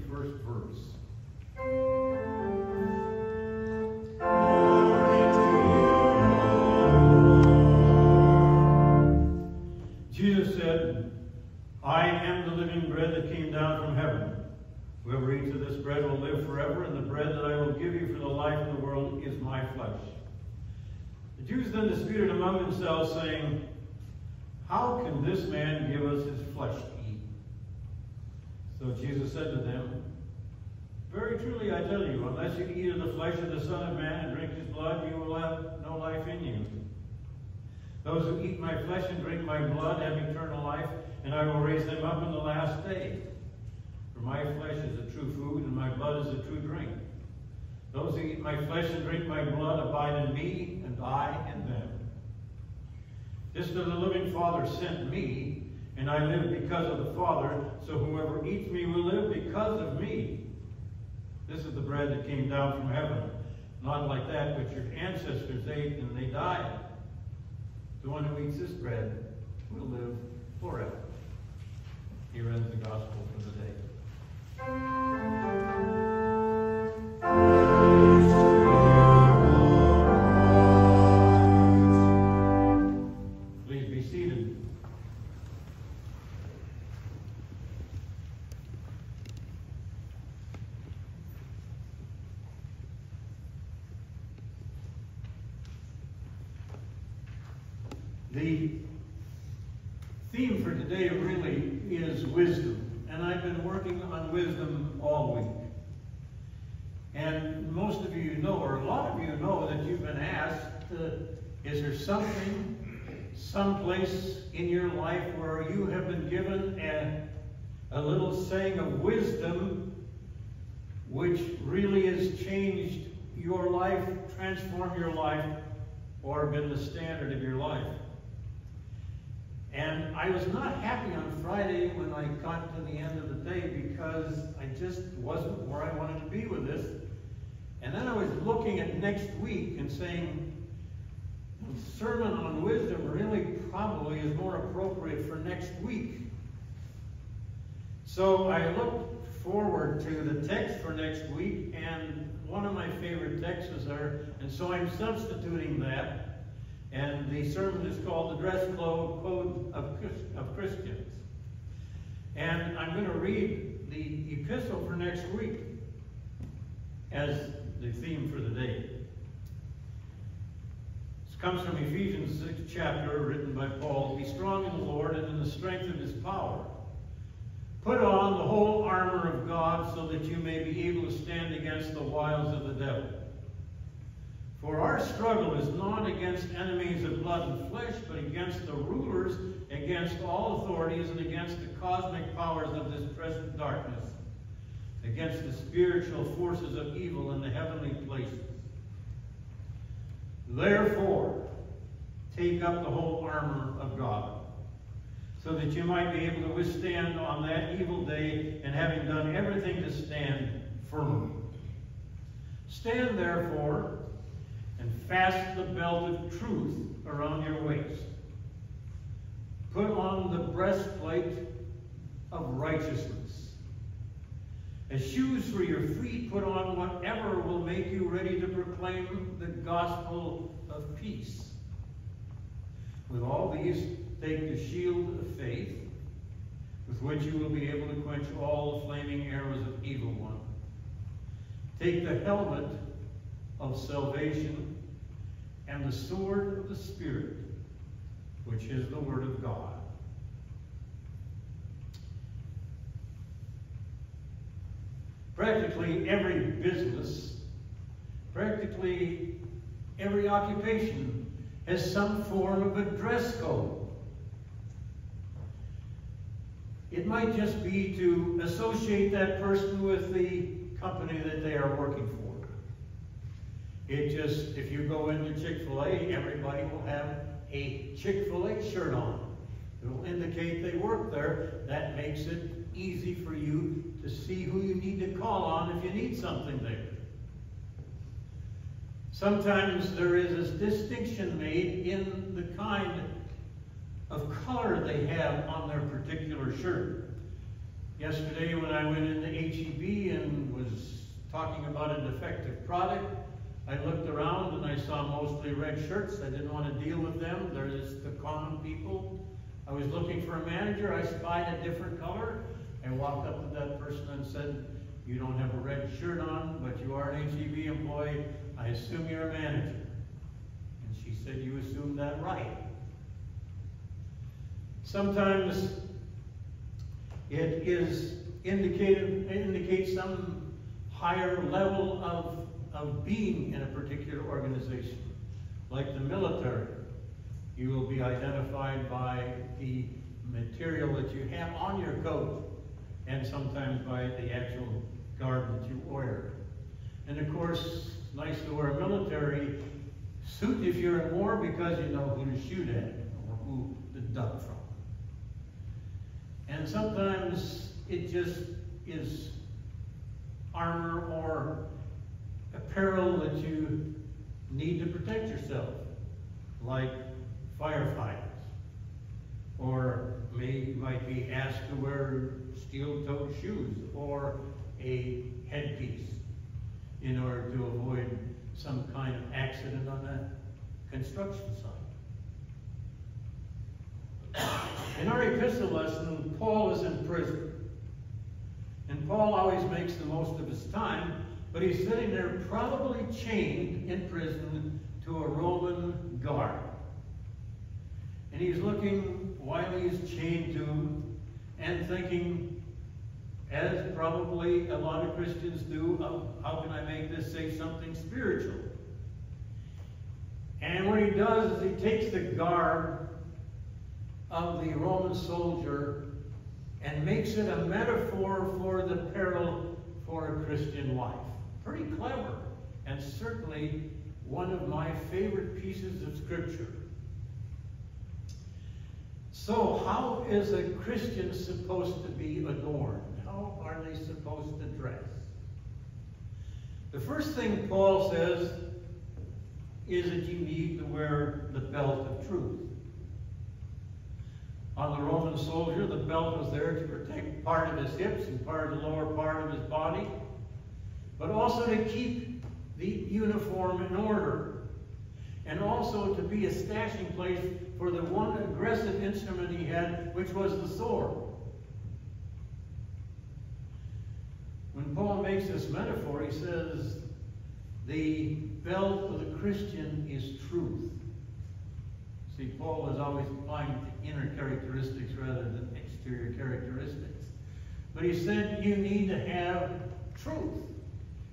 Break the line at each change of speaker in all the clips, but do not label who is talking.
31st verse. Jesus said, I am the living bread that came down from heaven. Whoever eats of this bread will live forever, and the bread that I will give you for the life of the world is my flesh. The Jews then disputed among themselves, saying, how can this man give us his flesh to eat? So Jesus said to them, very truly I tell you, unless you eat of the flesh of the Son of Man and drink his blood, you will have no life in you. Those who eat my flesh and drink my blood have eternal life, and I will raise them up in the last day. For my flesh is the true food, and my blood is the true drink. Those who eat my flesh and drink my blood abide in me, and I in them. Just as the living Father sent me, and I live because of the Father, so whoever eats me will live because of me. This is the bread that came down from heaven, not like that which your ancestors ate and they died. The one who eats this bread will live forever. Here ends the gospel for the day. Please be seated. The theme for today really is wisdom. And I've been working on wisdom all week. And most of you know, or a lot of you know, that you've been asked, is there something, someplace in your life where you have been given a little saying of wisdom which really has changed your life, transformed your life, or been the standard of your life? And I was not happy on Friday when I got to the end of the day because I just wasn't where I wanted to be with this. And then I was looking at next week and saying, the sermon on wisdom really probably is more appropriate for next week. So I looked forward to the text for next week, and one of my favorite texts is there, and so I'm substituting that. And the sermon is called The Dress Code of Christians. And I'm going to read the epistle for next week as the theme for the day. This comes from Ephesians 6th chapter, written by Paul. Be strong in the Lord and in the strength of his power. Put on the whole armor of God so that you may be able to stand against the wiles of the devil. For our struggle is not against enemies of blood and flesh, but against the rulers, against all authorities, and against the cosmic powers of this present darkness, against the spiritual forces of evil in the heavenly places. Therefore, take up the whole armor of God, so that you might be able to withstand on that evil day, and having done everything to stand firm. Stand therefore, and fasten the belt of truth around your waist. Put on the breastplate of righteousness. As shoes for your feet, put on whatever will make you ready to proclaim the gospel of peace. With all these, take the shield of faith, with which you will be able to quench all the flaming arrows of evil one. Take the helmet of salvation and the sword of the Spirit, which is the Word of God. Practically every business, practically every occupation has some form of a dress code. It might just be to associate that person with the company that they are working for. It just, if you go into Chick-fil-A, everybody will have a Chick-fil-A shirt on. It will indicate they work there. That makes it easy for you to see who you need to call on if you need something there. Sometimes there is a distinction made in the kind of color they have on their particular shirt. Yesterday when I went into HEB and was talking about a defective product, I looked around and I saw mostly red shirts. I didn't want to deal with them. They're just the common people. I was looking for a manager. I spied a different color. I walked up to that person and said, "You don't have a red shirt on, but you are an HEB employee. I assume you're a manager." And she said, "You assumed that right." Sometimes it indicates some higher level of being in a particular organization. Like the military, you will be identified by the material that you have on your coat, and sometimes by the actual garb that you wear. And of course, it's nice to wear a military suit if you're in war, because you know who to shoot at or who to duck from. And sometimes it just is armor or apparel that you need to protect yourself, like firefighters. Or you might be asked to wear steel-toed shoes or a headpiece in order to avoid some kind of accident on a construction site. In our epistle lesson, Paul is in prison. And Paul always makes the most of his time, but he's sitting there probably chained in prison to a Roman guard. And he's looking while he's chained to him and thinking, as probably a lot of Christians do, of how can I make this say something spiritual? And what he does is he takes the garb of the Roman soldier and makes it a metaphor for the peril for a Christian life. Pretty clever, and certainly one of my favorite pieces of Scripture. So, how is a Christian supposed to be adorned? How are they supposed to dress? The first thing Paul says is that you need to wear the belt of truth. On the Roman soldier, the belt was there to protect part of his hips and part of the lower part of his body, but also to keep the uniform in order, and also to be a stashing place for the one aggressive instrument he had, which was the sword. When Paul makes this metaphor, he says the belt of the Christian is truth. See, Paul was always applying to inner characteristics rather than exterior characteristics. But he said you need to have truth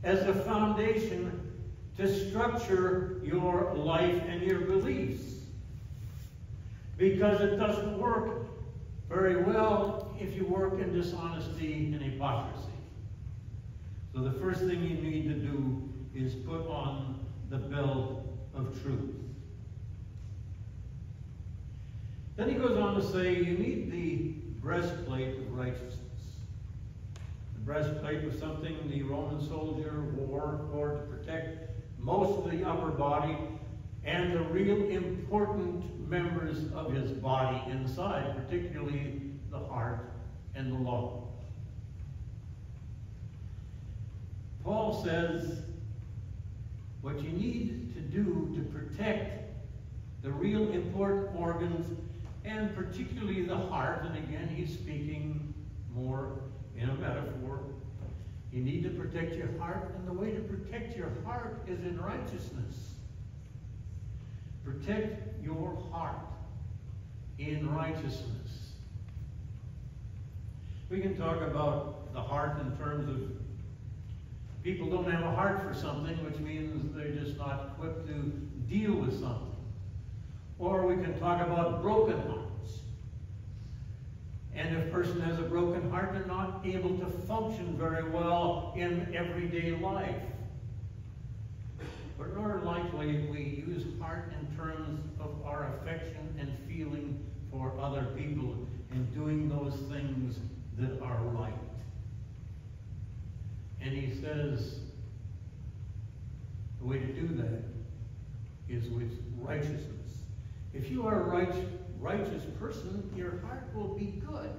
as a foundation to structure your life and your beliefs. Because it doesn't work very well if you work in dishonesty and hypocrisy. So the first thing you need to do is put on the belt of truth. Then he goes on to say you need the breastplate of righteousness. The breastplate was something the Roman soldier wore to protect most of the upper body and the real important members of his body inside, particularly the heart and the lungs. Paul says what you need to do to protect the real important organs, and particularly the heart, and again he's speaking more in a metaphor. You need to protect your heart, and the way to protect your heart is in righteousness. Protect your heart in righteousness. We can talk about the heart in terms of people don't have a heart for something, which means they're just not equipped to deal with something. Or we can talk about broken hearts. And if a person has a broken heart, they're not able to function very well in everyday life. But more likely, we use heart in terms of our affection and feeling for other people and doing those things that are right. And he says the way to do that is with righteousness. If you are a righteous person, your heart will be good.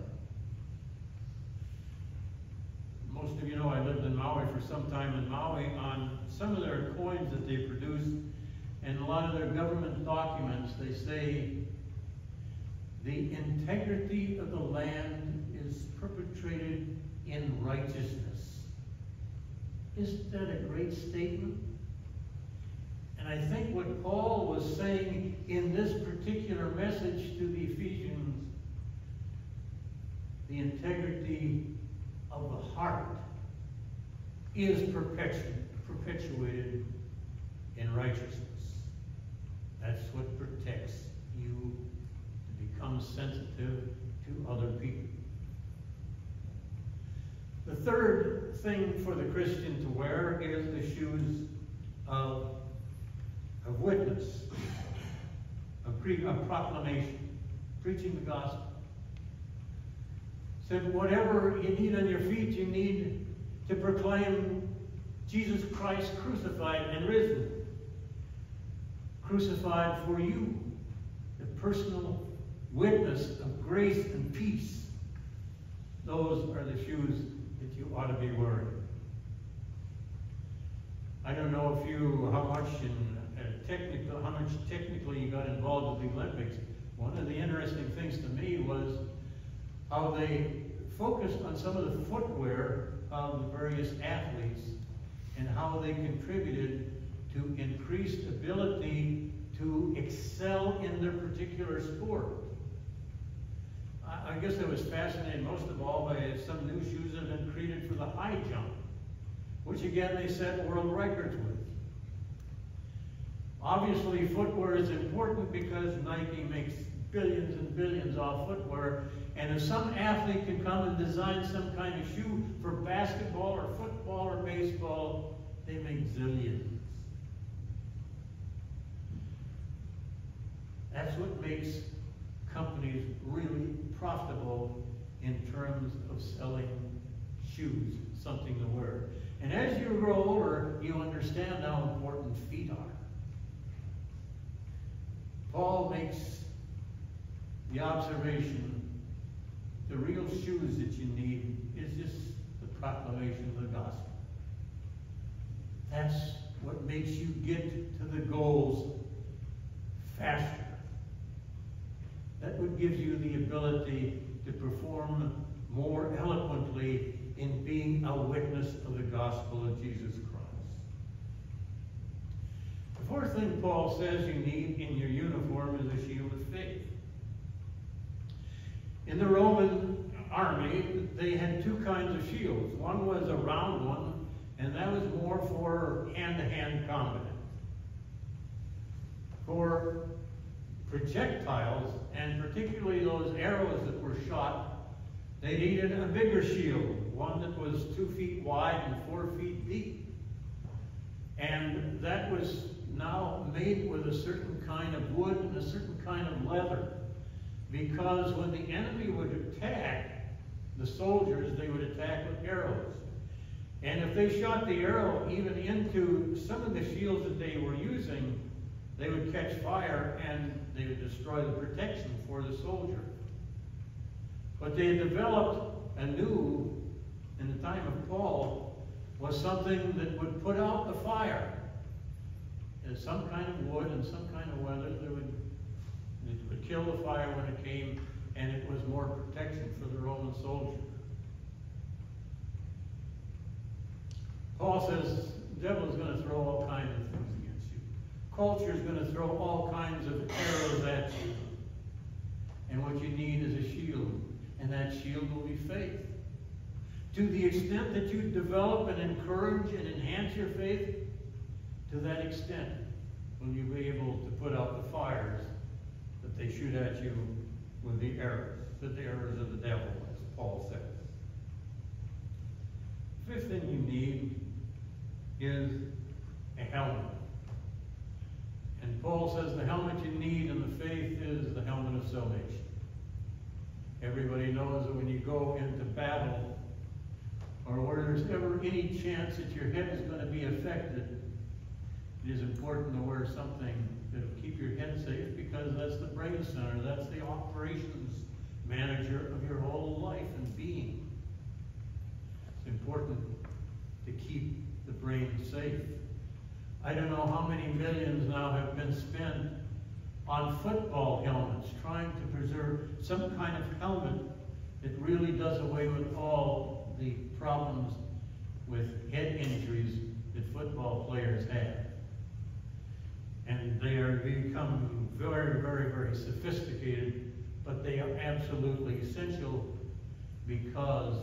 Most of you know I lived in Maui for some time in Maui. On some of their coins that they produce and a lot of their government documents, they say the integrity of the land is perpetrated in righteousness. Isn't that a great statement? And I think what Paul was saying in this particular message to the Ephesians, the integrity of the heart is perpetuated in righteousness. That's what protects you to become sensitive to other people. The third thing for the Christian to wear is the shoes of witness, of proclamation, preaching the gospel. Said whatever you need on your feet, you need to proclaim Jesus Christ crucified and risen. Crucified for you, the personal witness of grace and peace. Those are the shoes that you ought to be wearing. I don't know if how much technically you got involved with the Olympics. One of the interesting things to me was how they focused on some of the footwear of the various athletes and how they contributed to increased ability to excel in their particular sport. I guess I was fascinated most of all by some new shoes that have been created for the high jump, which again they set world records with. Obviously footwear is important because Nike makes billions and billions off footwear, and if some athlete can come and design some kind of shoe for basketball or football or baseball, they make zillions. That's what makes companies really profitable in terms of selling shoes, something to wear. And as you grow older, you understand how important feet are. Paul makes the observation, the real shoes that you need is just the proclamation of the gospel. That's what makes you get to the goals faster. That would give you the ability to perform more eloquently in being a witness of the gospel of Jesus Christ. The fourth thing Paul says you need in your uniform is a shield of faith. In the Roman army, they had two kinds of shields. One was a round one, and that was more for hand-to-hand combat. For projectiles, and particularly those arrows that were shot, they needed a bigger shield, one that was 2 feet wide and 4 feet deep. And that was now made with a certain kind of wood and a certain kind of leather. Because when the enemy would attack the soldiers, they would attack with arrows. And if they shot the arrow even into some of the shields that they were using, they would catch fire and they would destroy the protection for the soldier. But they had developed anew, in the time of Paul, was something that would put out the fire. There's some kind of wood and some kind of weather that would kill the fire when it came, and it was more protection for the Roman soldier. Paul says the devil is going to throw all kinds of things against you. Culture is going to throw all kinds of arrows at you. And what you need is a shield, and that shield will be faith. To the extent that you develop and encourage and enhance your faith, to that extent will you be able to put out the fires that they shoot at you with the arrows of the devil, as Paul says. Fifth thing you need is a helmet. And Paul says the helmet you need in the faith is the helmet of salvation. Everybody knows that when you go into battle, or where there's ever any chance that your head is going to be affected, it is important to wear something that will keep your head safe, because that's the brain center, that's the operations manager of your whole life and being. It's important to keep the brain safe. I don't know how many millions now have been spent on football helmets, trying to preserve some kind of helmet that really does away with all the problems with head injuries that football players have. And they are become very, very, very sophisticated, but they are absolutely essential because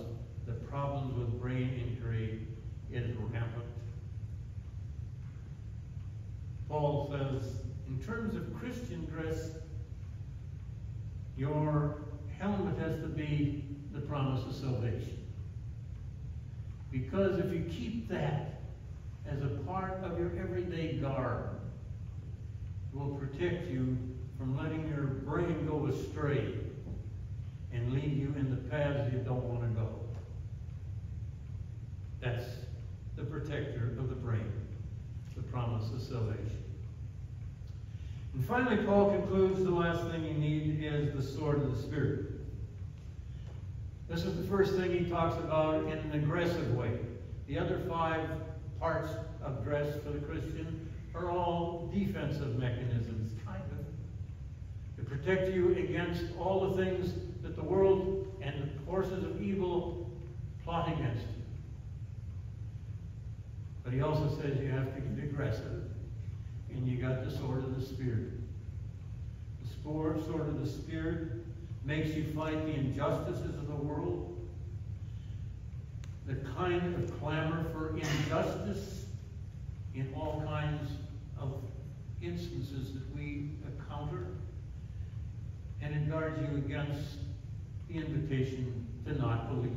the problems with brain injury is rampant. Paul says, in terms of Christian dress, your helmet has to be the promise of salvation. Because if you keep that as a part of your everyday garb, it will protect you from letting your brain go astray and lead you in the paths you don't want to go. That's the protector of the brain, the promise of salvation. And finally, Paul concludes the last thing you need is the sword of the Spirit. This is the first thing he talks about in an aggressive way. The other 5 parts of dress for the Christian are all defensive mechanisms, kind of, to protect you against all the things that the world and the forces of evil plot against you. But he also says you have to get aggressive, and you got the sword of the Spirit. The sword of the Spirit makes you fight the injustices of the world, the kind of clamor for injustice in all kinds of instances that we encounter, and it guards you against the invitation to not believe.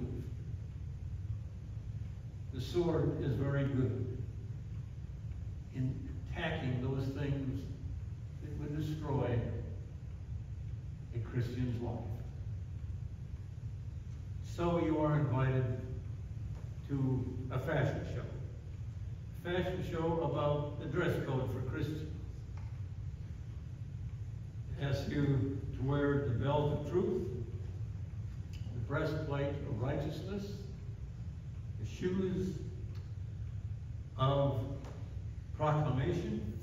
The sword is very good in attacking those things that would destroy a Christian's life. So you are invited to a fashion show. A fashion show about the dress code for Christians. It asks you to wear the belt of truth, the breastplate of righteousness, the shoes of proclamation,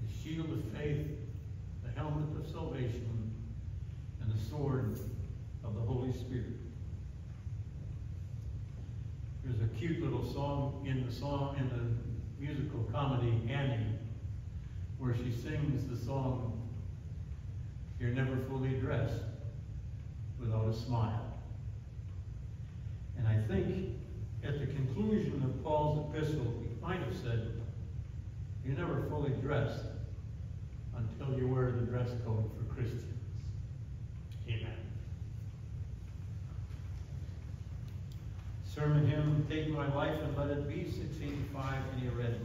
the shield of faith, the helmet of salvation, and the sword of the Holy Spirit. There's a cute little song in the musical comedy Annie, where she sings the song, "You're never fully dressed without a smile." And I think at the conclusion of Paul's epistle, he might have said, "You're never fully dressed until you wear the dress code for Christians." Amen. Sermon hymn, "Take My Life and Let It Be," 685, and you read.